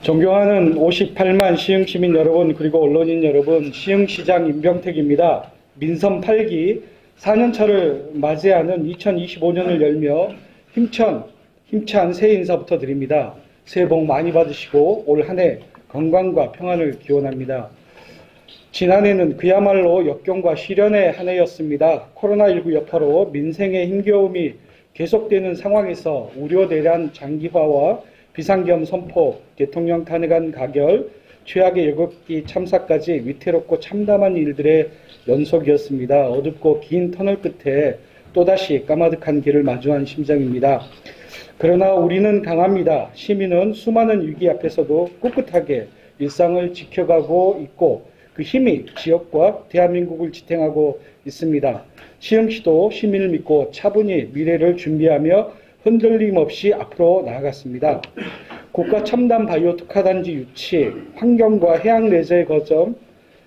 존경하는 58만 시흥시민 여러분, 그리고 언론인 여러분, 시흥시장 임병택입니다. 민선 8기 4년차를 맞이하는 2025년을 열며 힘찬 새해 인사부터 드립니다. 새해 복 많이 받으시고 올 한 해 건강과 평안을 기원합니다. 지난해는 그야말로 역경과 시련의 한 해였습니다. 코로나19 여파로 민생의 힘겨움이 계속되는 상황에서 우려대란 장기화와 비상계엄 선포, 대통령 탄핵안 가결, 최악의 여객기 참사까지 위태롭고 참담한 일들의 연속이었습니다. 어둡고 긴 터널 끝에 또다시 까마득한 길을 마주한 심정입니다. 그러나 우리는 강합니다. 시민은 수많은 위기 앞에서도 꿋꿋하게 일상을 지켜가고 있고 그 힘이 지역과 대한민국을 지탱하고 있습니다. 시흥시도 시민을 믿고 차분히 미래를 준비하며 흔들림 없이 앞으로 나아갔습니다. 국가 첨단 바이오 특화단지 유치, 환경과 해양 레저의 거점,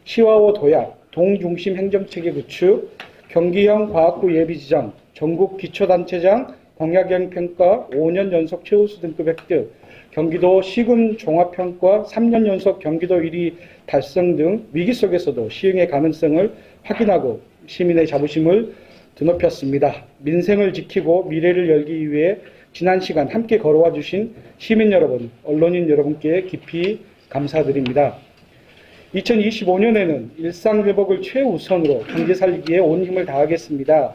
시와호 도약, 동중심 행정체계 구축, 경기형 과학구 예비 지정, 전국 기초단체장 공약형 평가 5년 연속 최우수 등급 획득, 경기도 시군 종합평가 3년 연속 경기도 1위 달성 등 위기 속에서도 시흥의 가능성을 확인하고 시민의 자부심을 드높였습니다. 민생을 지키고 미래를 열기 위해 지난 시간 함께 걸어와 주신 시민 여러분, 언론인 여러분께 깊이 감사드립니다. 2025년에는 일상회복을 최우선으로 경제 살리기에 온 힘을 다하겠습니다.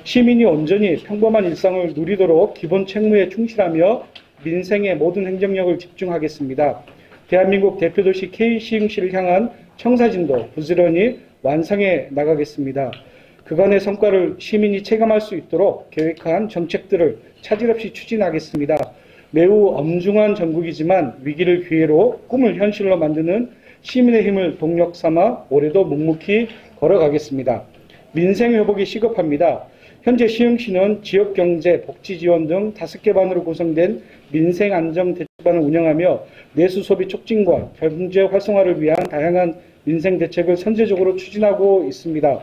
시민이 온전히 평범한 일상을 누리도록 기본 책무에 충실하며 민생의 모든 행정력을 집중하겠습니다. 대한민국 대표도시 K시흥시를 향한 청사진도 부지런히 완성해 나가겠습니다. 그간의 성과를 시민이 체감할 수 있도록 계획한 정책들을 차질 없이 추진하겠습니다. 매우 엄중한 전국이지만 위기를 기회로 꿈을 현실로 만드는 시민의 힘을 동력 삼아 올해도 묵묵히 걸어가겠습니다. 민생 회복이 시급합니다. 현재 시흥시는 지역경제, 복지지원 등 5개 반으로 구성된 민생안정대책반을 운영하며 내수소비 촉진과 경제 활성화를 위한 다양한 민생 대책을 선제적으로 추진하고 있습니다.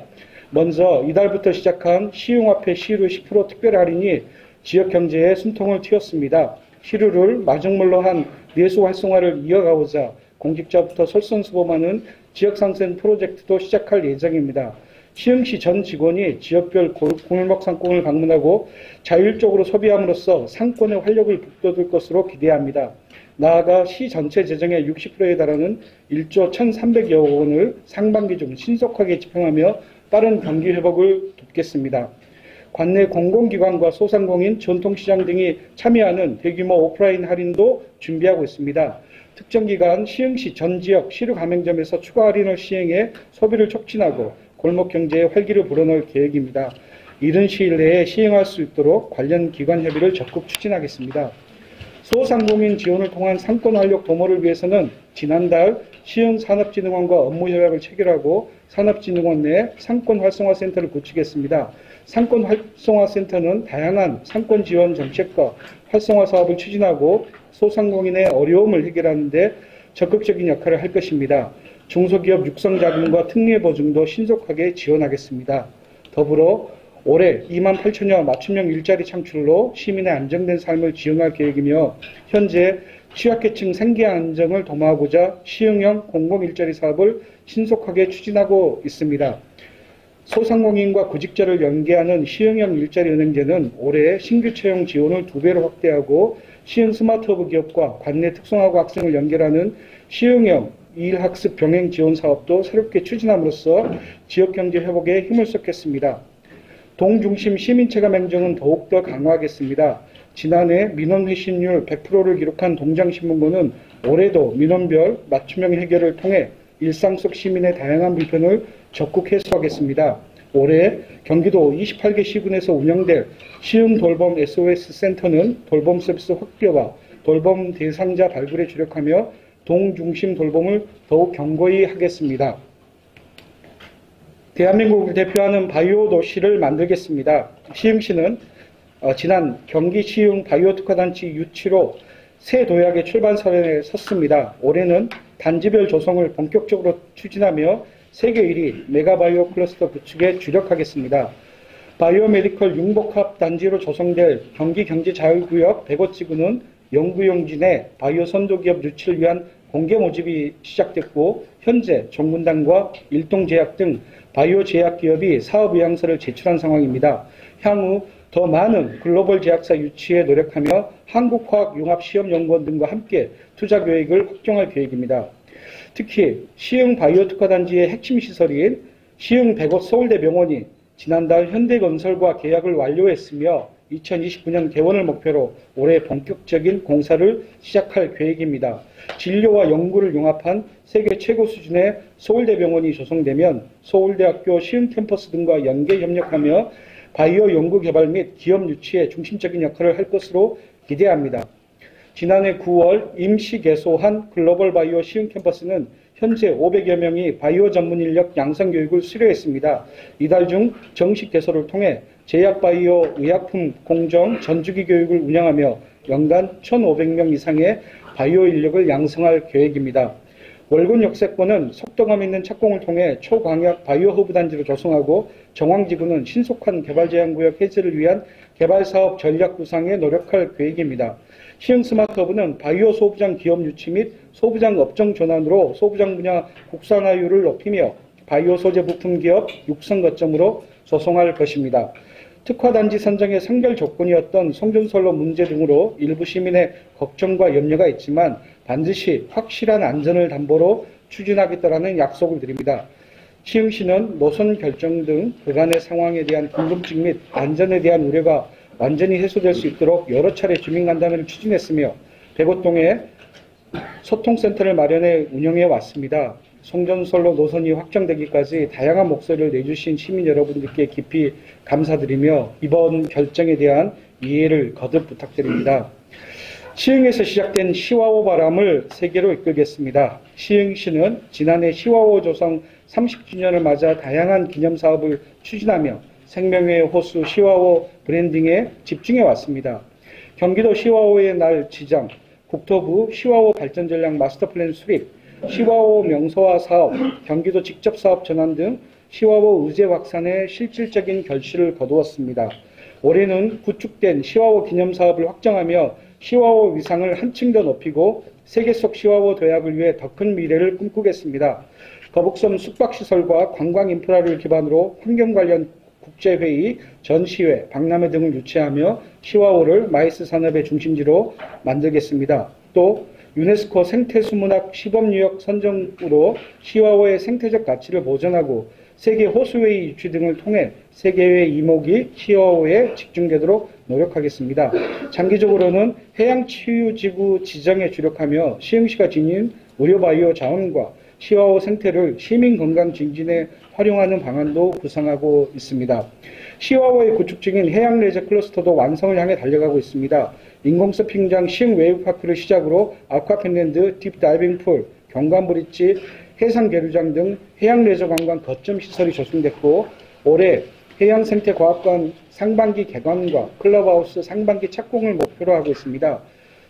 먼저 이달부터 시작한 시흥화폐 시효 10% 특별 할인이 지역 경제에 숨통을 틔웠습니다. 시효를 마중물로 한 내수 활성화를 이어가고자 공직자부터 솔선수범하는 지역상생 프로젝트도 시작할 예정입니다. 시흥시 전 직원이 지역별 골목 상권을 방문하고 자율적으로 소비함으로써 상권의 활력을 북돋을 것으로 기대합니다. 나아가 시 전체 재정의 60%에 달하는 1조 1,300여 원을 상반기 중 신속하게 집행하며 빠른 경기 회복을 돕겠습니다. 관내 공공기관과 소상공인, 전통시장 등이 참여하는 대규모 오프라인 할인도 준비하고 있습니다. 특정 기간 시흥시 전 지역 시루 가맹점에서 추가 할인을 시행해 소비를 촉진하고 골목 경제에 활기를 불어넣을 계획입니다. 이른 시일 내에 시행할 수 있도록 관련 기관 협의를 적극 추진하겠습니다. 소상공인 지원을 통한 상권 활력 도모를 위해서는 지난달 시흥산업진흥원과 업무 협약을 체결하고 산업진흥원 내 상권활성화센터를 구축했습니다. 상권활성화센터는 다양한 상권 지원 정책과 활성화 사업을 추진하고 소상공인의 어려움을 해결하는 데 적극적인 역할을 할 것입니다. 중소기업 육성자금과 특례 보증도 신속하게 지원하겠습니다. 더불어 올해 28,000여 맞춤형 일자리 창출로 시민의 안정된 삶을 지원할 계획이며 현재 취약계층 생계 안정을 도모하고자 시흥형 공공일자리 사업을 신속하게 추진하고 있습니다. 소상공인과 구직자를 연계하는 시흥형 일자리은행제는 올해 신규 채용 지원을 2배로 확대하고 시흥 스마트허브 기업과 관내 특성화고 학생을 연결하는 시흥형 일학습 병행 지원 사업도 새롭게 추진함으로써 지역경제 회복에 힘을 쏟겠습니다. 동중심 시민체감 행정은 더욱더 강화하겠습니다. 지난해 민원 회신율 100%를 기록한 동장신문고는 올해도 민원별 맞춤형 해결을 통해 일상 속 시민의 다양한 불편을 적극 해소하겠습니다. 올해 경기도 28개 시군에서 운영될 시흥 돌봄 SOS 센터는 돌봄 서비스 확대와 돌봄 대상자 발굴에 주력하며 동중심 돌봄을 더욱 견고히 하겠습니다. 대한민국을 대표하는 바이오 도시를 만들겠습니다. 시흥시는 지난 경기 시흥 바이오 특화단지 유치로 새 도약의 출발선에 섰습니다. 올해는 단지별 조성을 본격적으로 추진하며 세계 1위 메가바이오 클러스터 구축에 주력하겠습니다. 바이오메디컬 융복합 단지로 조성될 경기경제자율구역 105지구는 연구용지 내 바이오 선도기업 유치를 위한 공개 모집이 시작됐고 현재 정문당과 일동제약 등 바이오 제약 기업이 사업 의향서를 제출한 상황입니다. 향후 더 많은 글로벌 제약사 유치에 노력하며 한국화학융합시험연구원 등과 함께 투자 계획을 확정할 계획입니다. 특히 시흥 바이오 특화단지의 핵심 시설인 시흥 100호 서울대병원이 지난달 현대건설과 계약을 완료했으며 2029년 개원을 목표로 올해 본격적인 공사를 시작할 계획입니다. 진료와 연구를 융합한 세계 최고 수준의 서울대병원이 조성되면 서울대학교 시흥 캠퍼스 등과 연계 협력하며 바이오 연구 개발 및 기업 유치에 중심적인 역할을 할 것으로 기대합니다. 지난해 9월 임시 개소한 글로벌 바이오 시흥 캠퍼스는 현재 500여 명이 바이오 전문 인력 양성 교육을 수료했습니다. 이달 중 정식 개소를 통해 제약 바이오 의약품 공정 전주기 교육을 운영하며 연간 1,500명 이상의 바이오 인력을 양성할 계획입니다. 월군 역세권은 속도감 있는 착공을 통해 초광약 바이오 허브 단지로 조성하고 정황지구는 신속한 개발제한구역 해제를 위한 개발사업 전략 구상에 노력할 계획입니다. 시흥 스마트허브는 바이오 소부장 기업 유치 및 소부장 업종 전환으로 소부장 분야 국산화율을 높이며 바이오 소재 부품 기업 육성 거점으로 조성할 것입니다. 특화단지 선정의 선결 조건이었던 송전선로 문제 등으로 일부 시민의 걱정과 염려가 있지만 반드시 확실한 안전을 담보로 추진하겠다라는 약속을 드립니다. 시흥시는 노선 결정 등 그간의 상황에 대한 궁금증 및 안전에 대한 우려가 완전히 해소될 수 있도록 여러 차례 주민간담회를 추진했으며 105동에 소통센터를 마련해 운영해 왔습니다. 송전선로 노선이 확정되기까지 다양한 목소리를 내주신 시민 여러분들께 깊이 감사드리며 이번 결정에 대한 이해를 거듭 부탁드립니다. 시흥에서 시작된 시와오 바람을 세계로 이끌겠습니다. 시흥시는 지난해 시와오 조성 30주년을 맞아 다양한 기념사업을 추진하며 생명의 호수 시와오 브랜딩에 집중해 왔습니다. 경기도 시와오의 날 지정, 국토부 시와오 발전전략 마스터플랜 수립, 시와오 명소화 사업, 경기도 직접사업 전환 등 시와오 의제 확산에 실질적인 결실을 거두었습니다. 올해는 구축된 시와오 기념사업을 확정하며 시와오 위상을 한층 더 높이고 세계 속 시와오 도약을 위해 더 큰 미래를 꿈꾸겠습니다. 거북섬 숙박시설과 관광 인프라를 기반으로 환경 관련 국제회의, 전시회, 박람회 등을 유치하며 시와오를 마이스 산업의 중심지로 만들겠습니다. 또 유네스코 생태수문학 시범유역 선정으로 시와오의 생태적 가치를 보존하고 세계 호수회의 유치 등을 통해 세계의 이목이 시와오에 집중되도록 노력하겠습니다. 장기적으로는 해양치유지구 지정에 주력하며 시흥시가 지닌 의료바이오 자원과 시와오 생태를 시민 건강 증진에 활용하는 방안도 구상하고 있습니다. 시와오의 구축 중인 해양 레저 클러스터도 완성을 향해 달려가고 있습니다. 인공서핑장 시흥 웨이브파크를 시작으로 아쿠아펜랜드, 딥다이빙풀, 경관브릿지, 해상계류장 등 해양 레저 관광 거점 시설이 조성됐고 올해 해양생태과학관 상반기 개관과 클럽하우스 상반기 착공을 목표로 하고 있습니다.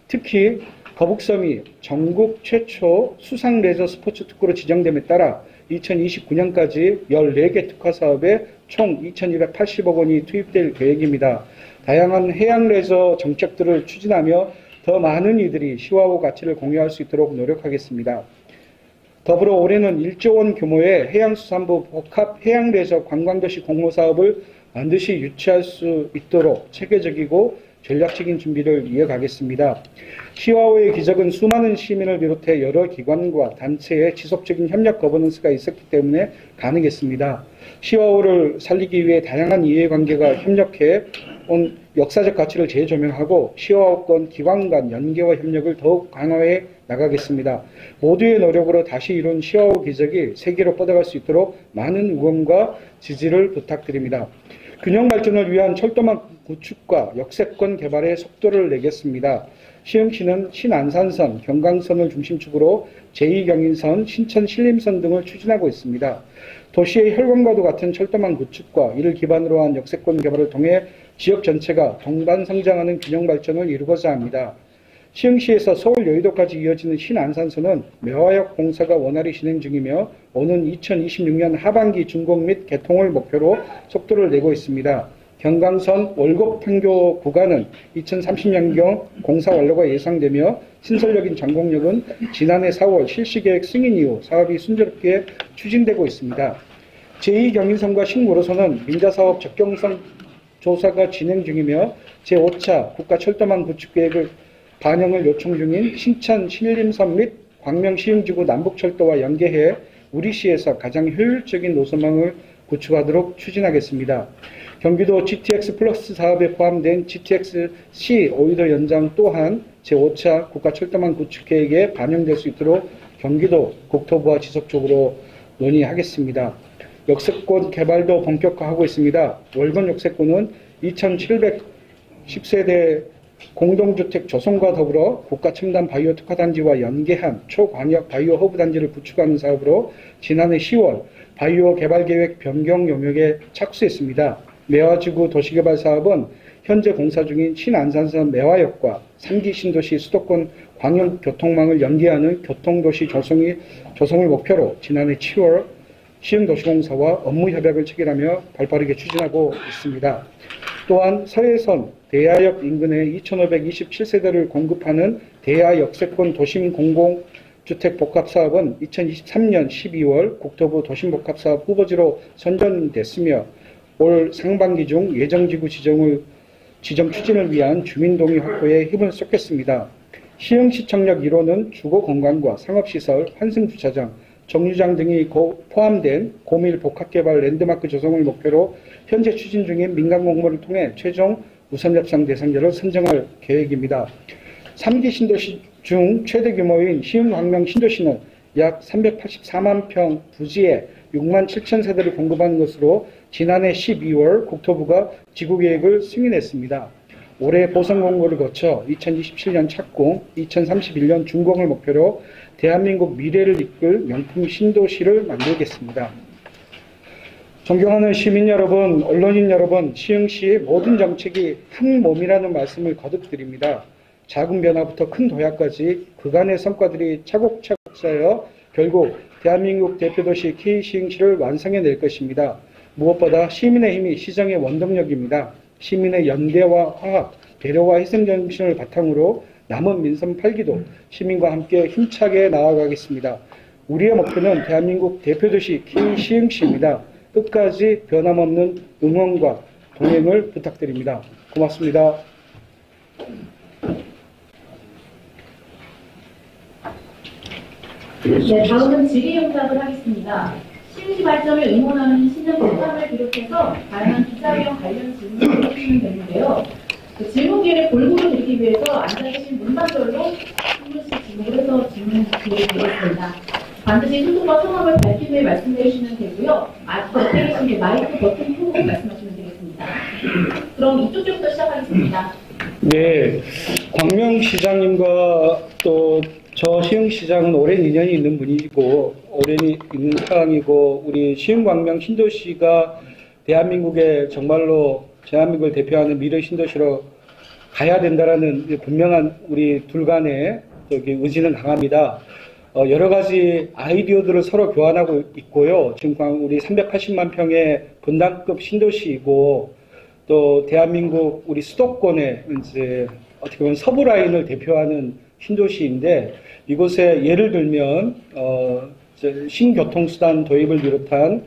특히 거북섬이 전국 최초 수상 레저 스포츠 특구로 지정됨에 따라 2029년까지 14개 특화 사업에 총 2,280억 원이 투입될 계획입니다. 다양한 해양 레저 정책들을 추진하며 더 많은 이들이 시와오 가치를 공유할 수 있도록 노력하겠습니다. 더불어 올해는 1조 원 규모의 해양수산부 복합 해양레저 관광도시 공모사업을 반드시 유치할 수 있도록 체계적이고 전략적인 준비를 이어가겠습니다. 시와오의 기적은 수많은 시민을 비롯해 여러 기관과 단체의 지속적인 협력 거버넌스가 있었기 때문에 가능했습니다. 시와오를 살리기 위해 다양한 이해관계가 협력해 온 역사적 가치를 재조명하고 시와오권 기관 간 연계와 협력을 더욱 강화해 나가겠습니다. 모두의 노력으로 다시 이룬 시와오 기적이 세계로 뻗어갈 수 있도록 많은 응원과 지지를 부탁드립니다. 균형 발전을 위한 철도망 구축과 역세권 개발에 속도를 내겠습니다. 시흥시는 신안산선, 경강선을 중심축으로 제2경인선, 신천 신림선 등을 추진하고 있습니다. 도시의 혈관과도 같은 철도망 구축과 이를 기반으로 한 역세권 개발을 통해 지역 전체가 동반 성장하는 균형 발전을 이루고자 합니다. 시흥시에서 서울 여의도까지 이어지는 신안산선은 매화역 공사가 원활히 진행 중이며 오는 2026년 하반기 준공 및 개통을 목표로 속도를 내고 있습니다. 경강선 월곡판교 구간은 2030년경 공사 완료가 예상되며 신설역인 장곡역은 지난해 4월 실시계획 승인 이후 사업이 순조롭게 추진되고 있습니다. 제2경인선과 신구로선은 민자사업 적정성 조사가 진행 중이며 제5차 국가철도망 구축계획을 반영을 요청 중인 신천 신림선 및 광명 시흥지구 남북철도와 연계해 우리시에서 가장 효율적인 노선망을 구축하도록 추진하겠습니다. 경기도 GTX 플러스 사업에 포함된 GTX-C 오이도 연장 또한 제5차 국가철도망 구축계획에 반영될 수 있도록 경기도 국토부와 지속적으로 논의하겠습니다. 역세권 개발도 본격화하고 있습니다. 월건 역세권은 2,710세대 공동주택 조성과 더불어 국가첨단 바이오 특화단지와 연계한 초광역 바이오 허브 단지를 구축하는 사업으로 지난해 10월 바이오 개발계획 변경 용역에 착수했습니다. 매화지구 도시개발 사업은 현재 공사 중인 신안산선 매화역과 3기 신도시 수도권 광역교통망을 연계하는 교통도시 조성을 목표로 지난해 7월 시흥도시공사와 업무협약을 체결하며 발빠르게 추진하고 있습니다. 또한 서해선 대하역 인근에 2,527세대를 공급하는 대하역세권 도심공공주택 복합사업은 2023년 12월 국토부 도심복합사업 후보지로 선정됐으며 올 상반기 중 예정지구 지정 추진을 위한 주민동의 확보에 힘을 쏟겠습니다. 시흥시청역 1호는 주거공간과 상업시설, 환승주차장, 정류장 등이 포함된 고밀 복합개발 랜드마크 조성을 목표로 현재 추진 중인 민간 공모를 통해 최종 우선 협상 대상자를 선정할 계획입니다. 3기 신도시 중 최대 규모인 시흥광명 신도시는 약 384만 평 부지에 6만 7천 세대를 공급하는 것으로 지난해 12월 국토부가 지구계획을 승인했습니다. 올해 보선 공고를 거쳐 2027년 착공, 2031년 준공을 목표로 대한민국 미래를 이끌 명품 신도시를 만들겠습니다. 존경하는 시민 여러분, 언론인 여러분, 시흥시의 모든 정책이 한 몸이라는 말씀을 거듭 드립니다. 작은 변화부터 큰 도약까지 그간의 성과들이 차곡차곡 쌓여 결국 대한민국 대표도시 K시흥시를 완성해낼 것입니다. 무엇보다 시민의 힘이 시정의 원동력입니다. 시민의 연대와 화합, 배려와 희생정신을 바탕으로 남은 민선 8기도 시민과 함께 힘차게 나아가겠습니다. 우리의 목표는 대한민국 대표도시 K시흥시입니다. 끝까지 변함없는 응원과 동행을 부탁드립니다. 고맙습니다. 네, 다음은 질의응답을 하겠습니다. 시흥시 발전을 응원하는 시정 공감을 비롯해서 다양한 기자회견 관련 질문을 해주시면 되는데요. 그 질문 기회를 골고루 드리기 위해서 앉아 계신 문단별로 한 분씩 질문을 해서 질문 드리겠습니다. 반드시 소속과 성함을 밝힌 후에 말씀해 주시면 되고요. 옆에 계신 마이크 버튼 켜고 말씀하시면 되겠습니다. 그럼 이쪽 쪽부터 시작하겠습니다. 네, 광명시장님과 또 저 시흥시장은 오랜 인연이 있는 분이고 오랜 있는 상황이고 우리 시흥광명 신도시가 대한민국의 정말로 대한민국을 대표하는 미래 신도시로 가야 된다라는 분명한 우리 둘 간의 의지는 강합니다. 여러 가지 아이디어들을 서로 교환하고 있고요. 지금 우리 380만 평의 분당급 신도시이고 또 대한민국 우리 수도권의 이제 어떻게 보면 서부 라인을 대표하는 신도시인데 이곳에 예를 들면 신교통수단 도입을 비롯한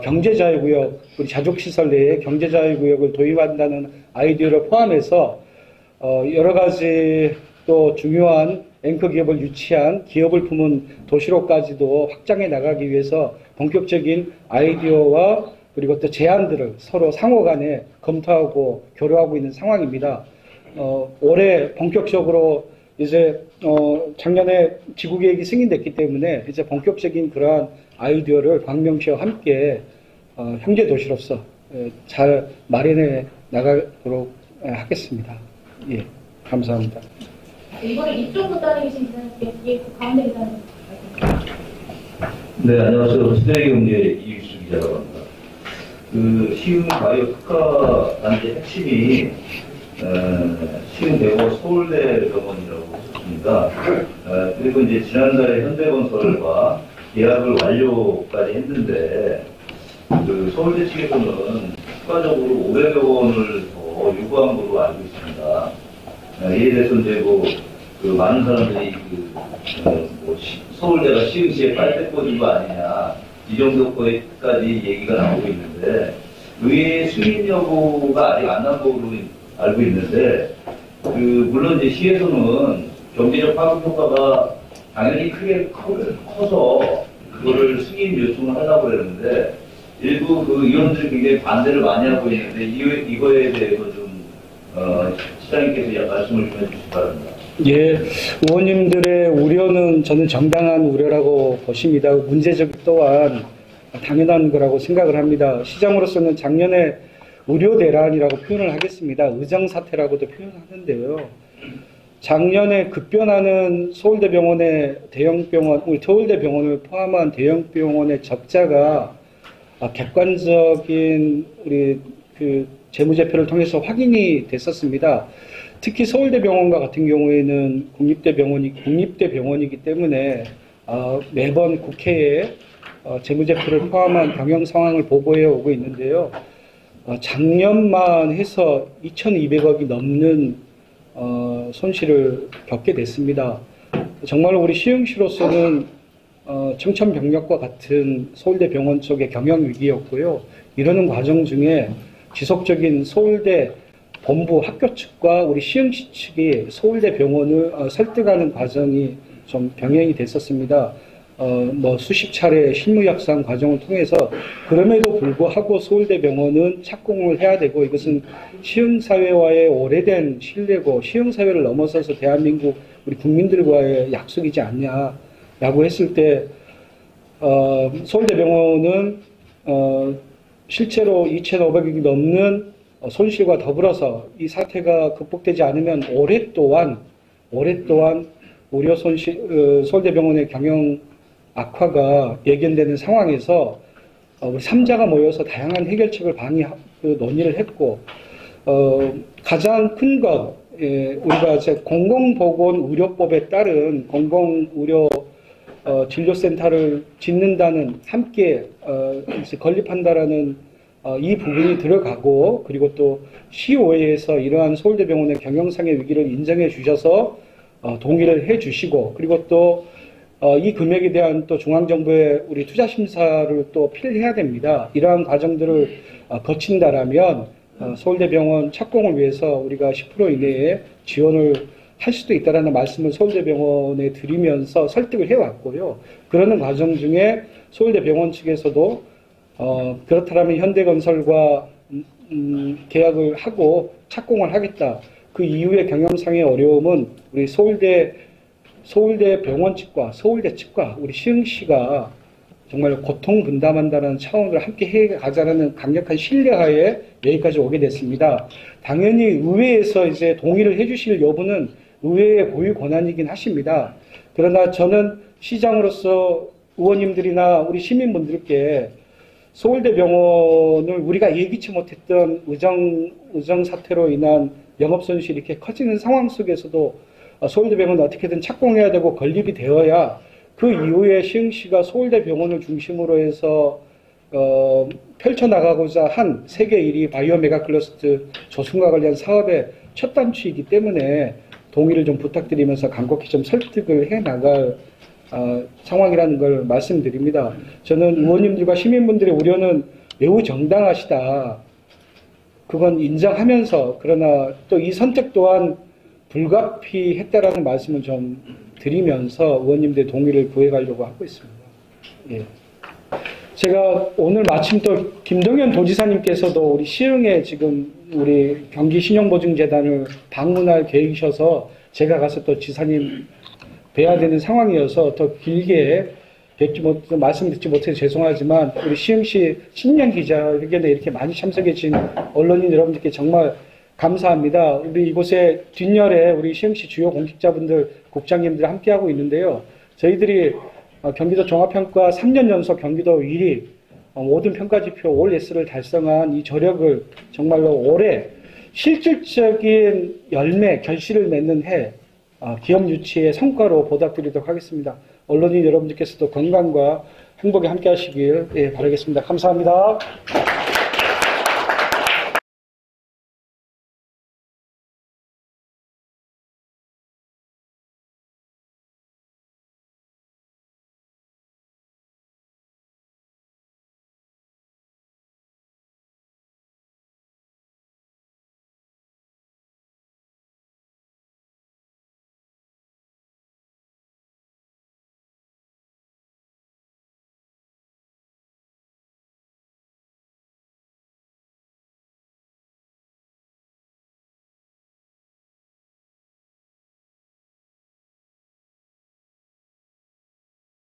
경제자유구역, 우리 자족시설 내에 경제자유구역을 도입한다는 아이디어를 포함해서 여러 가지 또 중요한 앵커 기업을 유치한 기업을 품은 도시로까지도 확장해 나가기 위해서 본격적인 아이디어와 그리고 또 제안들을 서로 상호 간에 검토하고 교류하고 있는 상황입니다. 올해 본격적으로 이제 작년에 지구계획이 승인됐기 때문에 이제 본격적인 그러한 아이디어를 광명시와 함께 형제 도시로서 잘 마련해 나가도록 하겠습니다. 예, 감사합니다. 이번에 이쪽부터 따라 계신 기자님께 가운데 기자님. 네, 안녕하세요. 스테이경제 이익수 기자라고 합니다. 그 시흥 바이오 특화 단지 핵심이 시흥대고 서울대 병원이라고 했었습니다. 그리고 이제 지난달에 현대건설과 계약을 완료까지 했는데 그 서울대 측에서는 추가적으로 500여 원을 더 요구한 걸로 알고 있습니다. 이에 대해서 이제 그 많은 사람들이 서울대가 시흥시에 빨대 꽂은 거 아니냐, 이 정도까지 얘기가 나오고 있는데, 의회 승인 여부가 아직 안 난 걸로 알고 있는데, 물론 이제 시에서는 경제적 파급 효과가 당연히 크게 커서 그거를 승인 요청을 하려고 했는데, 일부 의원들이 굉장히 반대를 많이 하고 있는데, 이거에 대해서 좀, 시장님께서 말씀을 좀 해주시기 바랍니다. 예, 의원님들의 우려는 저는 정당한 우려라고 보십니다. 문제적 또한 당연한 거라고 생각을 합니다. 시장으로서는 작년에 의료대란이라고 표현을 하겠습니다. 의정사태라고도 표현하는데요. 작년에 급변하는 서울대병원의 대형병원, 우리 서울대병원을 포함한 대형병원의 적자가 객관적인 우리 재무제표를 통해서 확인이 됐었습니다. 특히 서울대병원과 같은 경우에는 국립대병원이기 때문에 매번 국회에 재무제표를 포함한 경영 상황을 보고해 오고 있는데요. 작년만 해서 2,200억이 넘는 손실을 겪게 됐습니다. 정말로 우리 시흥시로서는 청천벽력과 같은 서울대병원 쪽의 경영 위기였고요. 이러는 과정 중에 지속적인 서울대 본부 학교 측과 우리 시흥시 측이 서울대병원을 설득하는 과정이 좀 병행이 됐었습니다. 수십 차례 실무협상 과정을 통해서 그럼에도 불구하고 서울대병원은 착공을 해야 되고, 이것은 시흥사회와의 오래된 신뢰고 시흥사회를 넘어서서 대한민국 우리 국민들과의 약속이지 않냐라고 했을 때 서울대병원은 실제로 2,500억이 넘는 손실과 더불어서 이 사태가 극복되지 않으면 오랫동안 우려 손실, 서울대병원의 경영 악화가 예견되는 상황에서 우리 3자가 모여서 다양한 해결책을 논의를 했고, 가장 큰 것, 우리가 이제 공공보건의료법에 따른 공공의료 진료센터를 짓는다는, 함께 건립한다라는 이 부분이 들어가고, 그리고 또 시의회에서 이러한 서울대병원의 경영상의 위기를 인정해 주셔서 동의를 해 주시고, 그리고 또 이 금액에 대한 또 중앙정부의 우리 투자심사를 또 필요해야 됩니다. 이러한 과정들을 거친다라면 서울대병원 착공을 위해서 우리가 10% 이내에 지원을 할 수도 있다라는 말씀을 서울대병원에 드리면서 설득을 해왔고요. 그러는 과정 중에 서울대병원 측에서도 그렇다면 현대건설과 계약을 하고 착공을 하겠다. 그 이후의 경영상의 어려움은 우리 서울대 병원 측과 서울대 측과 우리 시흥시가 정말 고통 분담한다는 차원으로 함께 해가자는 강력한 신뢰하에 여기까지 오게 됐습니다. 당연히 의회에서 이제 동의를 해주실 여부는 의회의 고유 권한이긴 하십니다. 그러나 저는 시장으로서 의원님들이나 우리 시민분들께 서울대병원을 우리가 예기치 못했던 의정 사태로 인한 영업 손실이 이렇게 커지는 상황 속에서도 서울대병원은 어떻게든 착공해야 되고 건립이 되어야 그 이후에 시흥시가 서울대병원을 중심으로 해서 펼쳐나가고자 한 세계 1위 바이오 메가클러스터 조성과 관련 사업의 첫 단추이기 때문에 동의를 좀 부탁드리면서 간곡히 좀 설득을 해나갈 상황이라는 걸 말씀드립니다. 저는 의원님들과 시민분들의 우려는 매우 정당하시다. 그건 인정하면서, 그러나 또 이 선택 또한 불가피했다라는 말씀을 좀 드리면서 의원님들의 동의를 구해가려고 하고 있습니다. 예. 제가 오늘 마침 또 김동연 도지사님께서도 우리 시흥에 지금 우리 경기신용보증재단을 방문할 계획이셔서 제가 가서 또 지사님 뵈야 되는 상황이어서 더 길게 말씀 듣지 못해서 죄송하지만, 우리 시흥시 신년 기자회견에 이렇게 많이 참석해 주신 언론인 여러분들께 정말 감사합니다. 우리 이곳에 뒷열에 우리 시흥시 주요 공직자분들, 국장님들 함께하고 있는데요. 저희들이 경기도 종합평가 3년 연속 경기도 1위, 모든 평가지표 올 S를 달성한 이 저력을 정말로 올해 실질적인 열매, 결실을 맺는 해, 기업 유치의 성과로 보답드리도록 하겠습니다. 언론인 여러분들께서도 건강과 행복에 함께 하시길 바라겠습니다. 감사합니다.